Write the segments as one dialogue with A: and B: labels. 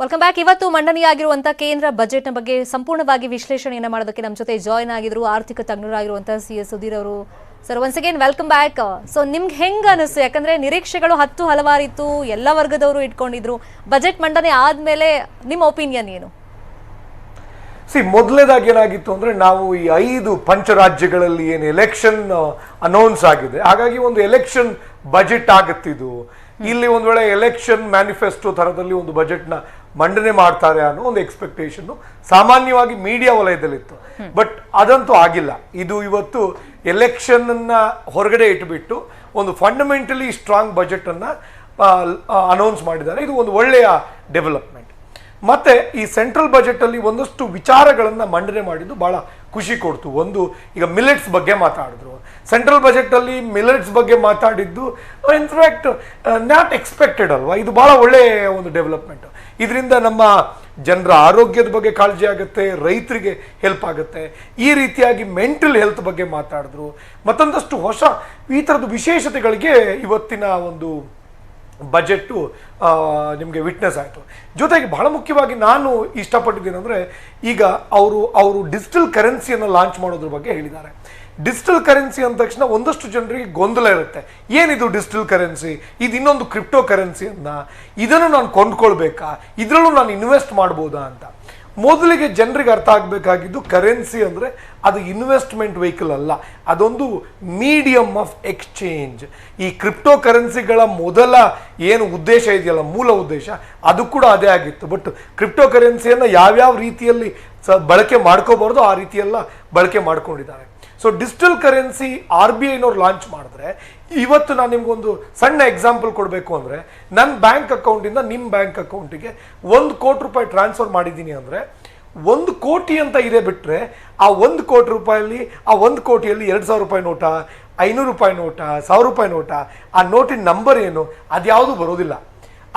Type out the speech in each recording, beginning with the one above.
A: Welcome back. ಇವತ್ತು ಮಂಡನೆಯಾಗಿರುವಂತಹ ಕೇಂದ್ರ ಬಜೆಟ್ನ ಬಗ್ಗೆ ಸಂಪೂರ್ಣವಾಗಿ ವಿಶ್ಲೇಷಣೆಯನ್ನು ಮಾಡೋದಕ್ಕೆ ನಮ್ಮ ಜೊತೆ ಜಾಯ್ನ್ ಆಗಿದ್ರು ಆರ್ಥಿಕ ತಜ್ಞರಾಗಿರುವಂತಹ CS ಸುಧೀರ್ ಅವರು. Sir, once again welcome back. So ನಿಮ್ಗೆ ಹೆಂಗ್ ಅನಿಸ್ತು? ಯಾಕಂದ್ರೆ ನಿರೀಕ್ಷೆಗಳು ಹಲವಾರಿತ್ತು, ಎಲ್ಲ ವರ್ಗದವರು ಇಟ್ಕೊಂಡಿದ್ರು. ಬಜೆಟ್ ಮಂಡನೆ ಆದ್ಮೇಲೆ ನಿಮ್ಮ ಒಪಿನಿಯನ್ ಏನು?
B: ಮೊದಲನೇದಾಗಿ ಏನಾಗಿತ್ತು ಅಂದ್ರೆ, ನಾವು ಈ 5 ಪಂಚರಾಜ್ಯಗಳಲ್ಲಿ ಏನು ಎಲೆಕ್ಷನ್ ಅನೌನ್ಸ್ ಆಗಿದೆ, ಹಾಗಾಗಿ ಒಂದು ಎಲೆಕ್ಷನ್ ಬಜೆಟ್ ಆಗುತ್ತಿದ್ದು, ಇಲ್ಲಿ ಒಂದ್ ವೇಳೆ ಎಲೆಕ್ಷನ್ ಮ್ಯಾನಿಫೆಸ್ಟೋ ತರದಲ್ಲಿ ಒಂದು ಬಜೆಟ್ ನ ಮಂಡನೆ ಮಾಡ್ತಾರೆ ಅನ್ನೋ ಒಂದು ಎಕ್ಸ್ಪೆಕ್ಟೇಷನ್ ಸಾಮಾನ್ಯವಾಗಿ ಮೀಡಿಯಾ ವಲಯದಲ್ಲಿತ್ತು. ಬಟ್ ಅದಂತೂ ಆಗಿಲ್ಲ. ಇದು ಇವತ್ತು ಎಲೆಕ್ಷನ್ ಅನ್ನ ಹೊರಗಡೆ ಇಟ್ಬಿಟ್ಟು ಒಂದು ಫಂಡಮೆಂಟಲಿ ಸ್ಟ್ರಾಂಗ್ ಬಜೆಟ್ ಅನ್ನ ಅನೌನ್ಸ್ ಮಾಡಿದ್ದಾರೆ. ಇದು ಒಂದು ಒಳ್ಳೆಯ ಡೆವಲಪ್ಮೆಂಟ್. ಮತ್ತೆ ಈ ಸೆಂಟ್ರಲ್ ಬಜೆಟ್ ಅಲ್ಲಿ ಒಂದಷ್ಟು ವಿಚಾರಗಳನ್ನ ಮಂಡನೆ ಮಾಡಿದ್ದು ಬಹಳ ಖುಷಿ ಕೊಡ್ತು. ಒಂದು, ಈಗ ಮಿಲೆಟ್ಸ್ ಬಗ್ಗೆ ಮಾತಾಡಿದ್ರು. ಸೆಂಟ್ರಲ್ ಬಜೆಟ್ ಅಲ್ಲಿ ಮಿಲೆಟ್ಸ್ ಬಗ್ಗೆ ಮಾತಾಡಿದ್ದು ಇನ್ಫ್ಯಾಕ್ಟ್ ನಾಟ್ ಎಕ್ಸ್ಪೆಕ್ಟೆಡ್ ಅಲ್ವಾ. ಇದು ಬಹಳ ಒಳ್ಳೆಯ ಒಂದು ಡೆವಲಪ್ಮೆಂಟ್. ಇದರಿಂದ ನಮ್ಮ ಜನರ ಆರೋಗ್ಯದ ಬಗ್ಗೆ ಕಾಳಜಿ ಆಗುತ್ತೆ, ರೈತರಿಗೆ ಹೆಲ್ಪ್ ಆಗುತ್ತೆ. ಈ ರೀತಿಯಾಗಿ ಮೆಂಟಲ್ ಹೆಲ್ತ್ ಬಗ್ಗೆ ಮಾತಾಡಿದ್ರು. ಮತ್ತೊಂದಷ್ಟು ಹೊಸ ಈ ಥರದ ವಿಶೇಷತೆಗಳಿಗೆ ಇವತ್ತಿನ ಒಂದು ಬಜೆಟ್ಟು ನಿಮಗೆ ವಿಟ್ನೆಸ್ ಆಯಿತು. ಜೊತೆಗೆ ಬಹಳ ಮುಖ್ಯವಾಗಿ ನಾನು ಇಷ್ಟಪಟ್ಟಿದ್ದೇನೆಂದರೆ, ಈಗ ಅವರು ಡಿಜಿಟಲ್ ಕರೆನ್ಸಿಯನ್ನು ಲಾಂಚ್ ಮಾಡೋದ್ರ ಬಗ್ಗೆ ಹೇಳಿದ್ದಾರೆ. ಡಿಜಿಟಲ್ ಕರೆನ್ಸಿ ಅಂದ ತಕ್ಷಣ ಒಂದಷ್ಟು ಜನರಿಗೆ ಗೊಂದಲ ಇರುತ್ತೆ. ಏನಿದು ಡಿಜಿಟಲ್ ಕರೆನ್ಸಿ? ಇದು ಇನ್ನೊಂದು ಕ್ರಿಪ್ಟೋ ಕರೆನ್ಸಿಯನ್ನ, ಇದನ್ನು ನಾನು ಕೊಂಡ್ಕೊಳ್ಬೇಕಾ, ಇದರಲ್ಲೂ ನಾನು ಇನ್ವೆಸ್ಟ್ ಮಾಡ್ಬೋದಾ ಅಂತ. ಮೊದಲಿಗೆ ಜನರಿಗೆ ಅರ್ಥ ಆಗಬೇಕಾಗಿದ್ದು, ಕರೆನ್ಸಿ ಅಂದರೆ ಅದು ಇನ್ವೆಸ್ಟ್ಮೆಂಟ್ ವೆಹಿಕಲ್ ಅಲ್ಲ, ಅದೊಂದು ಮೀಡಿಯಮ್ ಆಫ್ ಎಕ್ಸ್ಚೇಂಜ್. ಈ ಕ್ರಿಪ್ಟೋ ಕರೆನ್ಸಿಗಳ ಮೊದಲ ಏನು ಉದ್ದೇಶ ಇದೆಯಲ್ಲ, ಮೂಲ ಉದ್ದೇಶ, ಅದು ಕೂಡ ಅದೇ ಆಗಿತ್ತು. ಬಟ್ ಕ್ರಿಪ್ಟೋ ಕರೆನ್ಸಿಯನ್ನು ಯಾವ್ಯಾವ ರೀತಿಯಲ್ಲಿ ಬಳಕೆ ಮಾಡ್ಕೋಬಾರ್ದು ಆ ರೀತಿಯೆಲ್ಲ ಬಳಕೆ ಮಾಡ್ಕೊಂಡಿದ್ದಾರೆ. ಸೊ ಡಿಜಿಟಲ್ ಕರೆನ್ಸಿ RBIನವ್ರು ಲಾಂಚ್ ಮಾಡಿದ್ರೆ, ಇವತ್ತು ನಾನು ನಿಮ್ಗೊಂದು ಸಣ್ಣ ಎಕ್ಸಾಂಪಲ್ ಕೊಡಬೇಕು ಅಂದರೆ, ನನ್ನ ಬ್ಯಾಂಕ್ ಅಕೌಂಟಿಂದ ನಿಮ್ಮ ಬ್ಯಾಂಕ್ ಅಕೌಂಟಿಗೆ 1 ಕೋಟಿ ರೂಪಾಯಿ ಟ್ರಾನ್ಸ್ಫರ್ ಮಾಡಿದ್ದೀನಿ ಅಂದರೆ, 1 ಕೋಟಿ ಅಂತ ಇದೆ ಬಿಟ್ಟರೆ, ಆ 1 ಕೋಟಿ ರೂಪಾಯಲ್ಲಿ, ಆ 1 ಕೋಟಿಯಲ್ಲಿ 2,000 ರೂಪಾಯಿ ನೋಟಾ, 500 ರೂಪಾಯಿ ನೋಟಾ, 1,000 ರೂಪಾಯಿ ನೋಟಾ, ಆ ನೋಟಿನ ನಂಬರ್ ಏನು, ಅದ್ಯಾವುದು ಬರೋದಿಲ್ಲ.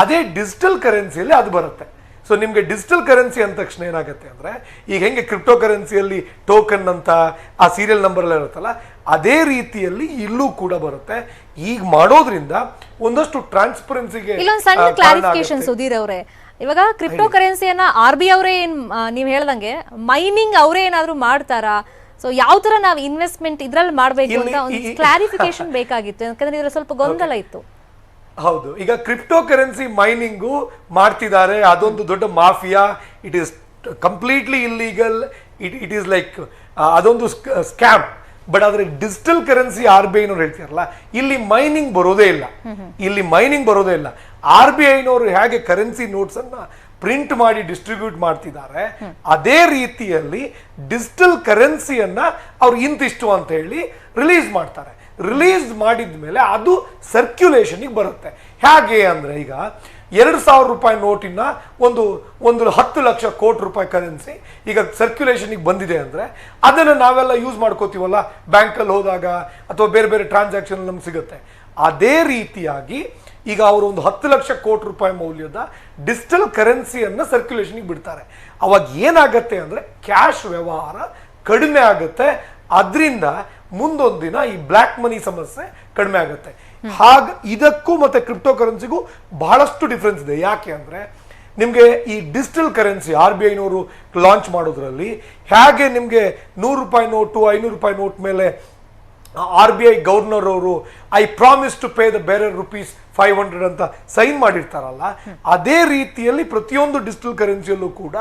B: ಅದೇ ಡಿಜಿಟಲ್ ಕರೆನ್ಸಿಯಲ್ಲಿ ಅದು ಬರುತ್ತೆ. ಸೊ ನಿಮಗೆ ಡಿಜಿಟಲ್ ಕರೆನ್ಸಿ ಅಂದ ತಕ್ಷಣ ಏನಾಗುತ್ತೆ ಅಂದರೆ, ಈಗ ಹೆಂಗೆ ಕ್ರಿಪ್ಟೋ ಕರೆನ್ಸಿಯಲ್ಲಿ ಟೋಕನ್ ಅಂತ ಆ ಸೀರಿಯಲ್ ನಂಬರ್ ಎಲ್ಲ ಇರುತ್ತಲ್ಲ, ಅದೇ ರೀತಿಯಲ್ಲಿ ಇಲ್ಲೂ ಕೂಡ ಬರುತ್ತೆ. ಈಗ ಮಾಡೋದ್ರಿಂದ ಒಂದಷ್ಟು ಟ್ರಾನ್ಸ್ಪರೆನ್ಸಿಗೆ.
A: ಇಲ್ಲೊಂದು ಸಣ್ಣ ಕ್ಲಾರಿಫಿಕೇಶನ್ ಸುಧೀರ್ ಅವರೇ, ಇವಾಗ ಕ್ರಿಪ್ಟೋ ಕರೆನ್ಸಿಯನ್ನ RBI ಅವರೇ ನೀವು ಹೇಳ್ದಂಗೆ ಮೈನಿಂಗ್ ಅವರೇ ಏನಾದ್ರು ಮಾಡ್ತಾರಾ? ಸೊ ಯಾವ ತರ ನಾವು ಇನ್ವೆಸ್ಟ್ಮೆಂಟ್ ಇದ್ರಲ್ಲಿ ಮಾಡಬೇಕು ಅಂತ ಒಂದು ಕ್ಲಾರಿಫಿಕೇಶನ್ ಬೇಕಾಗಿತ್ತು. ಯಾಕಂದ್ರೆ ಇದ್ರಲ್ಲಿ ಸ್ವಲ್ಪ ಗೊಂದಲ ಇತ್ತು.
B: ಹೌದು, ಈಗ ಕ್ರಿಪ್ಟೋ ಕರೆನ್ಸಿ ಮೈನಿಂಗು ಮಾಡ್ತಿದ್ದಾರೆ, ಅದೊಂದು ದೊಡ್ಡ mafia. It is completely illegal. It is like ಅದೊಂದು ಸ್ಕ್ಯಾಮ್. ಬಟ್ ಆದ್ರೆ ಡಿಜಿಟಲ್ ಕರೆನ್ಸಿ RBIನವ್ರು ಹೇಳ್ತಾರಲ್ಲ, ಇಲ್ಲಿ ಮೈನಿಂಗ್ ಬರೋದೇ ಇಲ್ಲ. RBIನವರು ಹೇಗೆ ಕರೆನ್ಸಿ ನೋಟ್ಸ್ ಅನ್ನ ಪ್ರಿಂಟ್ ಮಾಡಿ ಡಿಸ್ಟ್ರಿಬ್ಯೂಟ್ ಮಾಡ್ತಿದ್ದಾರೆ, ಅದೇ ರೀತಿಯಲ್ಲಿ ಡಿಜಿಟಲ್ ಕರೆನ್ಸಿಯನ್ನ ಅವ್ರು ಇಂತಿಷ್ಟು ಅಂತ ಹೇಳಿ ರಿಲೀಸ್ ಮಾಡ್ತಾರೆ. ರಿಲೀಸ್ ಮಾಡಿದ ಮೇಲೆ ಅದು ಸರ್ಕ್ಯುಲೇಷನ್ಗೆ ಬರುತ್ತೆ. ಹೇಗೆ ಅಂದರೆ, ಈಗ 2,000 ರೂಪಾಯಿ ನೋಟಿನ ಒಂದು 10 ಲಕ್ಷ ಕೋಟಿ ರೂಪಾಯಿ ಕರೆನ್ಸಿ ಈಗ ಸರ್ಕ್ಯುಲೇಷನ್ಗೆ ಬಂದಿದೆ ಅಂದರೆ, ಅದನ್ನು ನಾವೆಲ್ಲ ಯೂಸ್ ಮಾಡ್ಕೋತೀವಲ್ಲ ಬ್ಯಾಂಕಲ್ಲಿ ಹೋದಾಗ, ಅಥವಾ ಬೇರೆ ಬೇರೆ ಟ್ರಾನ್ಸಾಕ್ಷನ್ ನಮ್ಗೆ ಸಿಗುತ್ತೆ. ಅದೇ ರೀತಿಯಾಗಿ ಈಗ ಅವರು ಒಂದು 10 ಲಕ್ಷ ಕೋಟಿ ರೂಪಾಯಿ ಮೌಲ್ಯದ ಡಿಜಿಟಲ್ ಕರೆನ್ಸಿಯನ್ನು ಸರ್ಕ್ಯುಲೇಷನ್ಗೆ ಬಿಡ್ತಾರೆ. ಅವಾಗ ಏನಾಗುತ್ತೆ ಅಂದರೆ, ಕ್ಯಾಶ್ ವ್ಯವಹಾರ ಕಡಿಮೆ ಆಗುತ್ತೆ. ಅದರಿಂದ ಮುಂದೊಂದು ದಿನ ಈ ಬ್ಲ್ಯಾಕ್ ಮನಿ ಸಮಸ್ಯೆ ಕಡಿಮೆ ಆಗುತ್ತೆ. ಹಾಗೆ ಇದಕ್ಕೂ ಮತ್ತೆ ಕ್ರಿಪ್ಟೋ ಕರೆನ್ಸಿಗೂ ಬಹಳಷ್ಟು ಡಿಫ್ರೆನ್ಸ್ ಇದೆ. ಯಾಕೆ ಅಂದರೆ, ನಿಮಗೆ ಈ ಡಿಜಿಟಲ್ ಕರೆನ್ಸಿ RBIನವರು ಲಾಂಚ್ ಮಾಡೋದ್ರಲ್ಲಿ ಹೇಗೆ ನಿಮಗೆ 100 ರೂಪಾಯಿ ನೋಟು, 500 ರೂಪಾಯಿ ನೋಟ್ ಮೇಲೆ RBI ಗವರ್ನರ್ ಅವರು I promise to pay the bearer ₹500 ಅಂತ ಸೈನ್ ಮಾಡಿರ್ತಾರಲ್ಲ, ಅದೇ ರೀತಿಯಲ್ಲಿ ಪ್ರತಿಯೊಂದು ಡಿಜಿಟಲ್ ಕರೆನ್ಸಿಯಲ್ಲೂ ಕೂಡ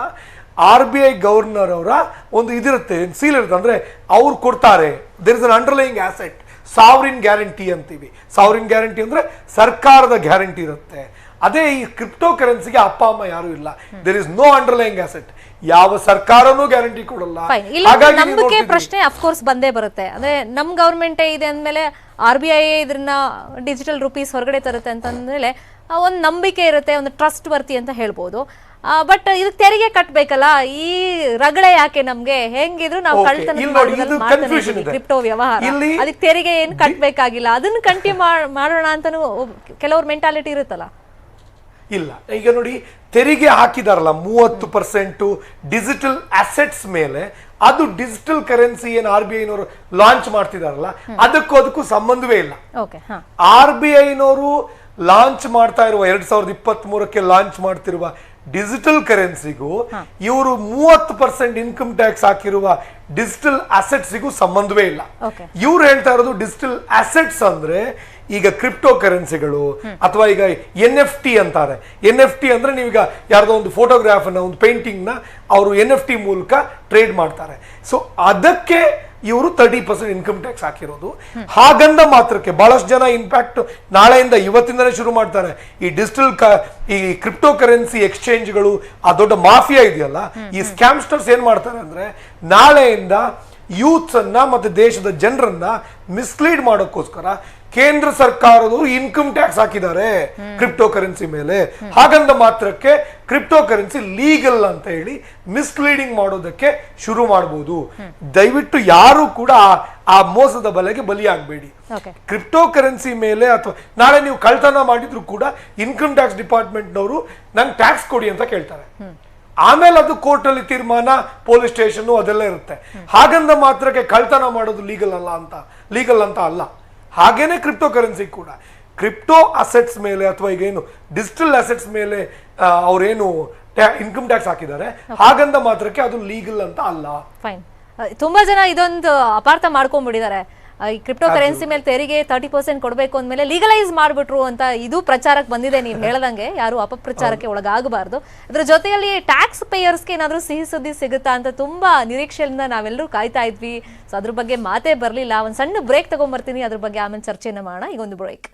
B: RBI ಗವರ್ನರ್ ಅವರ ಒಂದು ಇದಿರುತ್ತೆ, ಸೀಲ್ ಇರುತ್ತೆ. ಅಂದ್ರೆ ಅವ್ರು ಕೊಡ್ತಾರೆ. There is an underlying asset, sovereign guarantee ಅಂತೀವಿ. ಸಾವರಿನ್ ಗ್ಯಾರಂಟಿ ಅಂದ್ರೆ ಸರ್ಕಾರದ ಗ್ಯಾರಂಟಿ ಇರುತ್ತೆ. ಅದೇ ಈ ಕ್ರಿಪ್ಟೋ ಕರೆನ್ಸಿಗೆ ಅಪ್ಪ ಅಮ್ಮ ಯಾರು ಇಲ್ಲ. There is no underlying asset. ಯಾವ ಸರ್ಕಾರನೂ ಗ್ಯಾರಂಟಿ ಕೊಡಲ್ಲ.
A: ನಂಬಿಕೆ ಪ್ರಶ್ನೆ ಅಫ್ಕೋರ್ಸ್ ಬಂದೇ ಬರುತ್ತೆ. ಅಂದ್ರೆ ನಮ್ ಗವರ್ಮೆಂಟೇ ಇದೆ ಅಂದ್ಮೇಲೆ RBI ಇದನ್ನ ಡಿಜಿಟಲ್ ರೂಪೀಸ್ ಹೊರಗಡೆ ತರುತ್ತೆ ಅಂತಂದ್ಮೇಲೆ ಒಂದು ನಂಬಿಕೆ ಇರುತ್ತೆ, ಒಂದು ಟ್ರಸ್ಟ್ ವರ್ತಿ ಅಂತ ಹೇಳ್ಬೋದು. ಬಟ್ ಇದಕ್ಕೆ ತೆರಿಗೆ ಕಟ್ಟಬೇಕಲ್ಲ, ಈ ರಗಳೆ ಯಾಕೆ ನಮ್ಗೆ? ಹೆಂಗಿದ್ರು ನಾವು ಕ್ರಿಪ್ಟೋ ವ್ಯವಹಾರ, ಅದಕ್ಕೆ ತೆರಿಗೆ ಏನು ಕಟ್ಟಬೇಕಾಗಿಲ್ಲ, ಅದನ್ನ ಕಂಟಿನ್ಯೂ ಮಾಡೋಣ ಅಂತ ಕೆಲವ್ರ ಮೆಂಟಾಲಿಟಿ ಇರುತ್ತಲ್ಲ.
B: ಇಲ್ಲ, ಈಗ ನೋಡಿ, ತೆರಿಗೆ ಹಾಕಿದಾರಲ್ಲ 30% ಡಿಜಿಟಲ್ ಅಸೆಟ್ಸ್ ಮೇಲೆ, ಅದು ಡಿಜಿಟಲ್ ಕರೆನ್ಸಿ ಏನು RBIನವರು ಲಾಂಚ್ ಮಾಡ್ತಿದಾರಲ್ಲ, ಅದಕ್ಕೂ ಸಂಬಂಧವೇ ಇಲ್ಲ. RBIನವರು ಲಾಂಚ್ ಮಾಡ್ತಾ ಇರುವ 2023ಕ್ಕೆ ಲಾಂಚ್ ಮಾಡ್ತಿರುವ ಡಿಜಿಟಲ್ ಕರೆನ್ಸಿಗೂ ಇವರು 30% ಇನ್ಕಮ್ ಟ್ಯಾಕ್ಸ್ ಹಾಕಿರುವ ಡಿಜಿಟಲ್ ಅಸೆಟ್ಸ್ಗೂ ಸಂಬಂಧವೇ ಇಲ್ಲ.
A: Okay.
B: ಇವ್ರು ಹೇಳ್ತಾ ಇರೋದು ಡಿಜಿಟಲ್ ಅಸೆಟ್ಸ್ ಅಂದ್ರೆ ಈಗ ಕ್ರಿಪ್ಟೋ ಕರೆನ್ಸಿಗಳು ಅಥವಾ ಈಗ NFT ಅಂತಾರೆ. NFT ಅಂದ್ರೆ ನೀವೀಗ ಯಾರ್ದೋ ಒಂದು ಫೋಟೋಗ್ರಾಫ್ ಅನ್ನ ಒಂದು ಪೇಂಟಿಂಗ್ ನ ಅವರು NFT ಮೂಲಕ ಟ್ರೇಡ್ ಮಾಡ್ತಾರೆ. ಸೊ ಅದಕ್ಕೆ ಇವರು 30% ಇನ್ಕಮ್ ಟ್ಯಾಕ್ಸ್ ಹಾಕಿರೋದು. ಹಾಗಂದ ಮಾತ್ರಕ್ಕೆ ಬಹಳಷ್ಟು ಜನ ಇನ್ಫ್ಯಾಕ್ಟ್ ನಾಳೆಯಿಂದ ಇವತ್ತಿಂದನೇ ಶುರು ಮಾಡ್ತಾರೆ ಈ ಡಿಜಿಟಲ್ ಈ ಕ್ರಿಪ್ಟೋ ಕರೆನ್ಸಿ ಎಕ್ಸ್ಚೇಂಜ್ಗಳು, ಆ ದೊಡ್ಡ ಮಾಫಿಯಾ ಇದೆಯಲ್ಲ, ಈ ಸ್ಕ್ಯಾಮ್ಸ್ಟರ್ಸ್ ಏನ್ ಮಾಡ್ತಾರೆ ಅಂದ್ರೆ ನಾಳೆಯಿಂದ ಯೂತ್ಸ್ ಅನ್ನ ಮತ್ತೆ ದೇಶದ ಜನರನ್ನ ಮಿಸ್ಲೀಡ್ ಮಾಡೋಕ್ಕೋಸ್ಕರ ಕೇಂದ್ರ ಸರ್ಕಾರದವರು ಇನ್ಕಮ್ ಟ್ಯಾಕ್ಸ್ ಹಾಕಿದ್ದಾರೆ ಕ್ರಿಪ್ಟೋ ಕರೆನ್ಸಿ ಮೇಲೆ. ಹಾಗಂದ ಮಾತ್ರಕ್ಕೆ ಕ್ರಿಪ್ಟೋ ಕರೆನ್ಸಿ ಲೀಗಲ್ ಅಂತ ಹೇಳಿ ಮಿಸ್ಲೀಡಿಂಗ್ ಮಾಡೋದಕ್ಕೆ ಶುರು ಮಾಡಬಹುದು. ದಯವಿಟ್ಟು ಯಾರು ಕೂಡ ಆ ಮೋಸದ ಬಲೆಗೆ ಬಲಿಯಾಗಬೇಡಿ. ಕ್ರಿಪ್ಟೋ ಕರೆನ್ಸಿ ಮೇಲೆ ಅಥವಾ ನಾಳೆ ನೀವು ಕಳ್ತನ ಮಾಡಿದ್ರು ಕೂಡ ಇನ್ಕಮ್ ಟ್ಯಾಕ್ಸ್ ಡಿಪಾರ್ಟ್ಮೆಂಟ್ನವರು ನಂಗೆ ಟ್ಯಾಕ್ಸ್ ಕೊಡಿ ಅಂತ ಕೇಳ್ತಾರೆ. ಆಮೇಲೆ ಅದು ಕೋರ್ಟ್ ಅಲ್ಲಿ ತೀರ್ಮಾನ, ಪೊಲೀಸ್ ಸ್ಟೇಷನ್ ಅದೆಲ್ಲ ಇರುತ್ತೆ. ಹಾಗಂದ ಮಾತ್ರಕ್ಕೆ ಕಳ್ತನ ಮಾಡೋದು ಲೀಗಲ್ ಅಂತ ಅಲ್ಲ. ಹಾಗೇನೆ ಕ್ರಿಪ್ಟೋ ಕರೆನ್ಸಿ ಕೂಡ ಕ್ರಿಪ್ಟೋ ಅಸೆಟ್ಸ್ ಮೇಲೆ ಅಥವಾ ಈಗ ಏನು ಡಿಜಿಟಲ್ ಅಸೆಟ್ಸ್ ಮೇಲೆ ಅವ್ರೇನು ಇನ್ಕಮ್ ಟ್ಯಾಕ್ಸ್ ಹಾಕಿದ್ದಾರೆ, ಹಾಗಂದ ಮಾತ್ರಕ್ಕೆ ಅದು ಲೀಗಲ್ ಅಂತ ಅಲ್ಲ.
A: ಫೈನ್. ತುಂಬಾ ಜನ ಇದೊಂದು ಅಪಾರ್ಥ ಮಾಡ್ಕೊಂಡ್ಬಿಟ್ಟಿದ್ದಾರೆ. ಈ ಕ್ರಿಪ್ಟೋ ಕರೆನ್ಸಿ ಮೇಲೆ ತೆರಿಗೆ 30% ಕೊಡಬೇಕು ಅಂದ್ಮೇಲೆ ಲೀಗಲೈಸ್ ಮಾಡ್ಬಿಟ್ರು ಅಂತ ಇದು ಪ್ರಚಾರಕ್ಕೆ ಬಂದಿದೆ. ನೀವು ಹೇಳ್ದಂಗೆ ಯಾರು ಅಪಪ್ರಚಾರಕ್ಕೆ ಒಳಗಾಗಬಾರ್ದು. ಅದ್ರ ಜೊತೆಯಲ್ಲಿ ಟ್ಯಾಕ್ಸ್ ಪೇಯರ್ಸ್ಗೆ ಏನಾದ್ರೂ ಸಿಹಿ ಸುದ್ದಿ ಸಿಗುತ್ತಾ ಅಂತ ತುಂಬಾ ನಿರೀಕ್ಷೆಯಿಂದ ನಾವೆಲ್ಲರೂ ಕಾಯ್ತಾ ಇದ್ವಿ. ಸೊ ಅದ್ರ ಬಗ್ಗೆ ಮಾತೇ ಬರ್ಲಿಲ್ಲ. ಒಂದ್ ಸಣ್ಣ ಬ್ರೇಕ್ ತಗೊಂಡ್ಬರ್ತೀನಿ, ಅದ್ರ ಬಗ್ಗೆ ಆಮೇಲೆ ಚರ್ಚೆನ ಮಾಡೋಣ. ಈಗ ಒಂದು ಬ್ರೇಕ್.